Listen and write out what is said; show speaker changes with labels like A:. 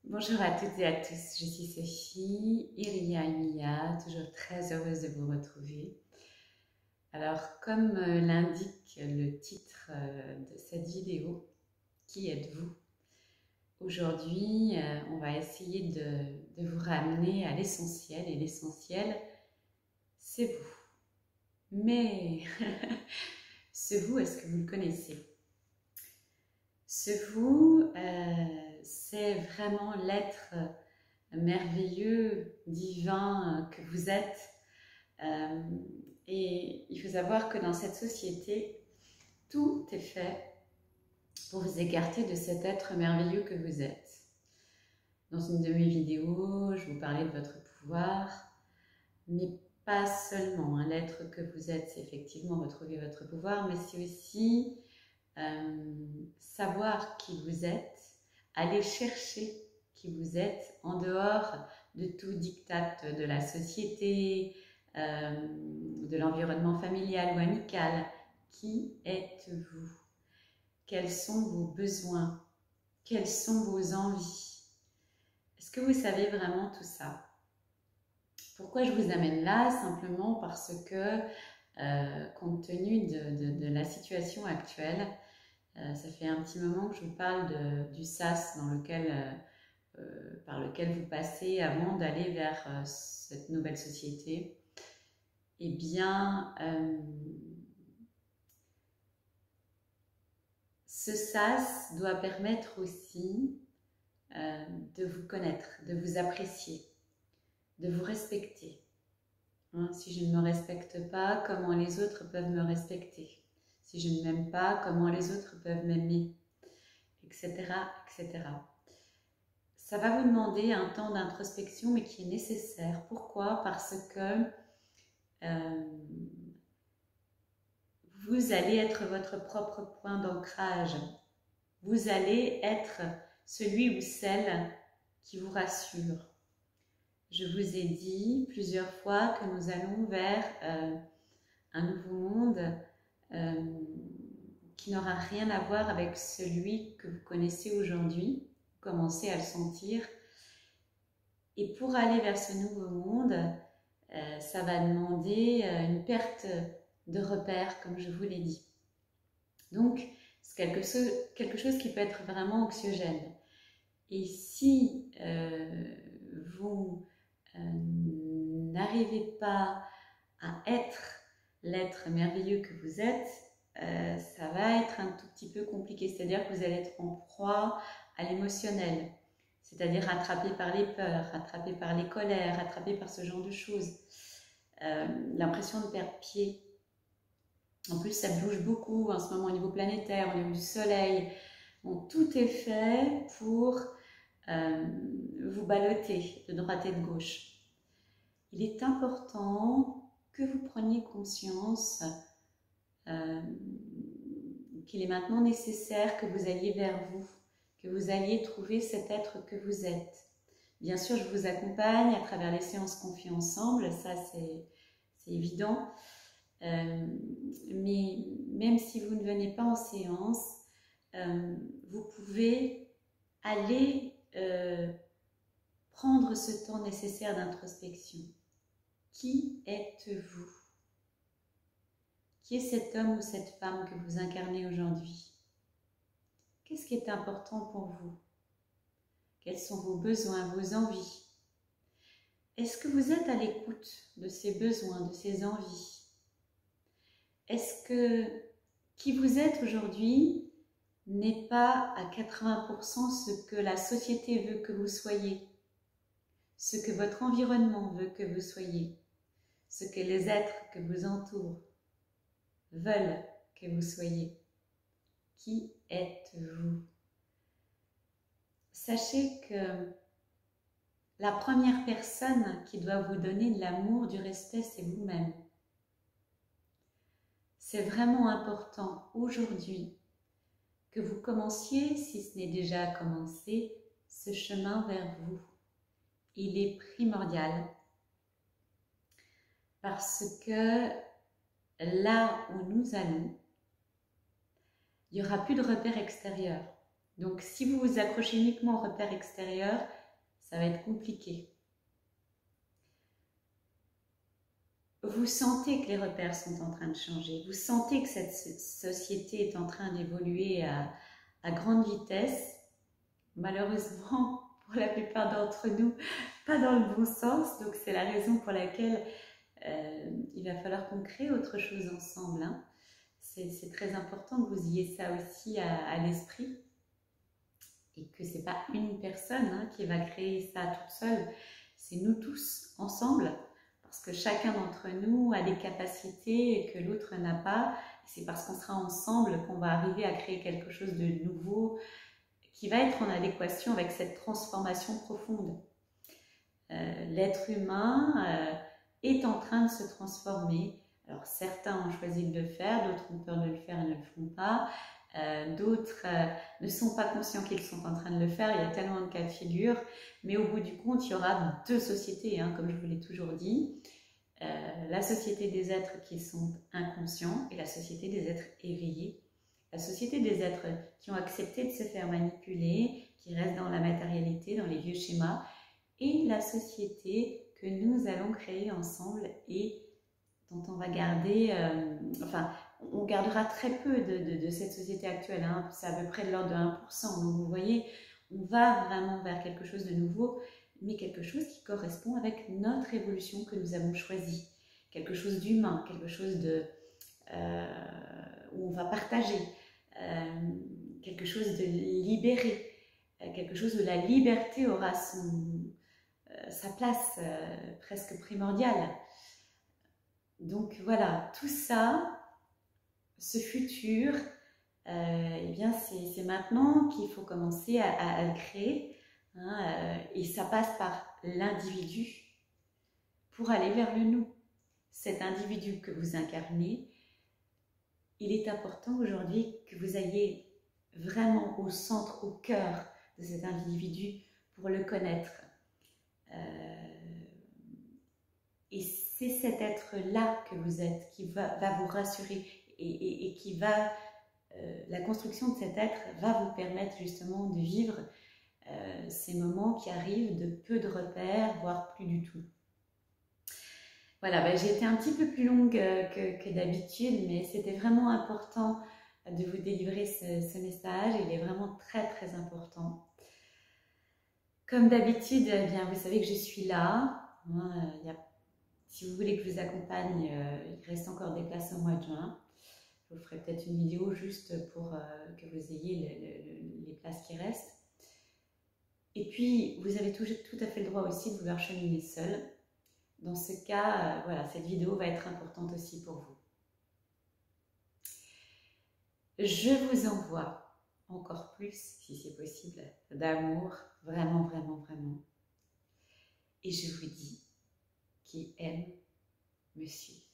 A: Bonjour à toutes et à tous, je suis Sophie, Iria Imiya, toujours très heureuse de vous retrouver. Alors, comme l'indique le titre de cette vidéo, qui êtes-vous? Aujourd'hui, on va essayer de vous ramener à l'essentiel, et l'essentiel, c'est vous. Mais ce vous, est-ce que vous le connaissez? Ce vous, c'est vraiment l'être merveilleux, divin que vous êtes. Euh, et il faut savoir que dans cette société, tout est fait pour vous écarter de cet être merveilleux que vous êtes. Dans une de mes vidéos, je vous parlais de votre pouvoir, mais pas seulement. Hein. L'être que vous êtes, c'est effectivement retrouver votre pouvoir, mais c'est aussi savoir qui vous êtes, aller chercher qui vous êtes en dehors de tout diktat de la société, de l'environnement familial ou amical. Qui êtes-vous? Quels sont vos besoins? Quelles sont vos envies? Est-ce que vous savez vraiment tout ça? Pourquoi je vous amène là? Simplement parce que, compte tenu de la situation actuelle, ça fait un petit moment que je vous parle du sas par lequel vous passez avant d'aller vers cette nouvelle société. Eh bien, ce sas doit permettre aussi de vous connaître, de vous apprécier, de vous respecter. Hein, si je ne me respecte pas, comment les autres peuvent me respecter? Si je ne m'aime pas, comment les autres peuvent m'aimer? Etc., etc. Ça va vous demander un temps d'introspection, mais qui est nécessaire. Pourquoi? Parce que vous allez être votre propre point d'ancrage. Vous allez être celui ou celle qui vous rassure. Je vous ai dit plusieurs fois que nous allons vers un nouveau monde qui n'aura rien à voir avec celui que vous connaissez aujourd'hui. Vous commencez à le sentir. Et pour aller vers ce nouveau monde, ça va demander une perte de repères, comme je vous l'ai dit. Donc, c'est quelque chose qui peut être vraiment anxiogène. Et si vous n'arrivez pas à être l'être merveilleux que vous êtes, ça va être un tout petit peu compliqué. C'est-à-dire que vous allez être en proie à l'émotionnel. C'est-à-dire attrapé par les peurs, attrapé par les colères, attrapé par ce genre de choses. L'impression de perdre pied. En plus, ça bouge beaucoup en ce moment au niveau planétaire, au niveau du soleil. Bon, tout est fait pour vous balloter de droite et de gauche. Il est important que vous preniez conscience qu'il est maintenant nécessaire que vous alliez vers vous, que vous alliez trouver cet être que vous êtes. Bien sûr, je vous accompagne à travers les séances qu'on fait ensemble, ça c'est évident. Mais même si vous ne venez pas en séance, vous pouvez aller prendre ce temps nécessaire d'introspection. Qui êtes-vous? Qui est cet homme ou cette femme que vous incarnez aujourd'hui? Qu'est-ce qui est important pour vous? Quels sont vos besoins, vos envies? Est-ce que vous êtes à l'écoute de ces besoins, de ces envies? Est-ce que qui vous êtes aujourd'hui n'est pas à 80% ce que la société veut que vous soyez, ce que votre environnement veut que vous soyez, ce que les êtres que vous entourent veulent que vous soyez? Qui êtes-vous? Sachez que la première personne qui doit vous donner de l'amour, du respect, c'est vous-même. C'est vraiment important aujourd'hui que vous commenciez, si ce n'est déjà commencé, ce chemin vers vous. Il est primordial parce que là où nous allons, il n'y aura plus de repères extérieurs. Donc, si vous vous accrochez uniquement aux repères extérieurs, ça va être compliqué. Vous sentez que les repères sont en train de changer. Vous sentez que cette société est en train d'évoluer à grande vitesse. Malheureusement, pour la plupart d'entre nous, pas dans le bon sens. Donc, c'est la raison pour laquelle il va falloir qu'on crée autre chose ensemble. Hein. C'est très important que vous ayez ça aussi à l'esprit. Et que ce n'est pas une personne hein, qui va créer ça toute seule. C'est nous tous ensemble. Parce que chacun d'entre nous a des capacités que l'autre n'a pas. C'est parce qu'on sera ensemble qu'on va arriver à créer quelque chose de nouveau qui va être en adéquation avec cette transformation profonde. L'être humain est en train de se transformer. Alors certains ont choisi de le faire, d'autres ont peur de le faire et ne le font pas. D'autres ne sont pas conscients qu'ils sont en train de le faire. Il y a tellement de cas de figure. Mais au bout du compte, il y aura deux sociétés, hein, comme je vous l'ai toujours dit. La société des êtres qui sont inconscients et la société des êtres éveillés. La société des êtres qui ont accepté de se faire manipuler, qui restent dans la matérialité, dans les vieux schémas, et la société que nous allons créer ensemble et dont on va garder, on gardera très peu de cette société actuelle, hein. C'est à peu près de l'ordre de 1%. Donc vous voyez, on va vraiment vers quelque chose de nouveau, mais quelque chose qui correspond avec notre évolution que nous avons choisie. Quelque chose d'humain, quelque chose où on va partager, quelque chose de libéré, quelque chose où la liberté aura sa place presque primordiale. Donc voilà, tout ça, ce futur, eh bien c'est maintenant qu'il faut commencer à le créer. Hein, et ça passe par l'individu pour aller vers le nous. Cet individu que vous incarnez, il est important aujourd'hui que vous ayez vraiment au centre, au cœur de cet individu pour le connaître. Et c'est cet être-là que vous êtes qui va vous rassurer et qui va, la construction de cet être va vous permettre justement de vivre ces moments qui arrivent de peu de repères, voire plus du tout. Voilà, j'ai été un petit peu plus longue que d'habitude, mais c'était vraiment important de vous délivrer ce message. Il est vraiment très très important. Comme d'habitude, eh bien, vous savez que je suis là. Si vous voulez que je vous accompagne, il reste encore des places au mois de juin. Je vous ferai peut-être une vidéo juste pour que vous ayez les places qui restent. Et puis, vous avez tout à fait le droit aussi de vouloir cheminer seul. Dans ce cas, voilà, cette vidéo va être importante aussi pour vous. Je vous envoie encore plus, si c'est possible, d'amour, vraiment, vraiment, vraiment. Et je vous dis, qui aime, me suit.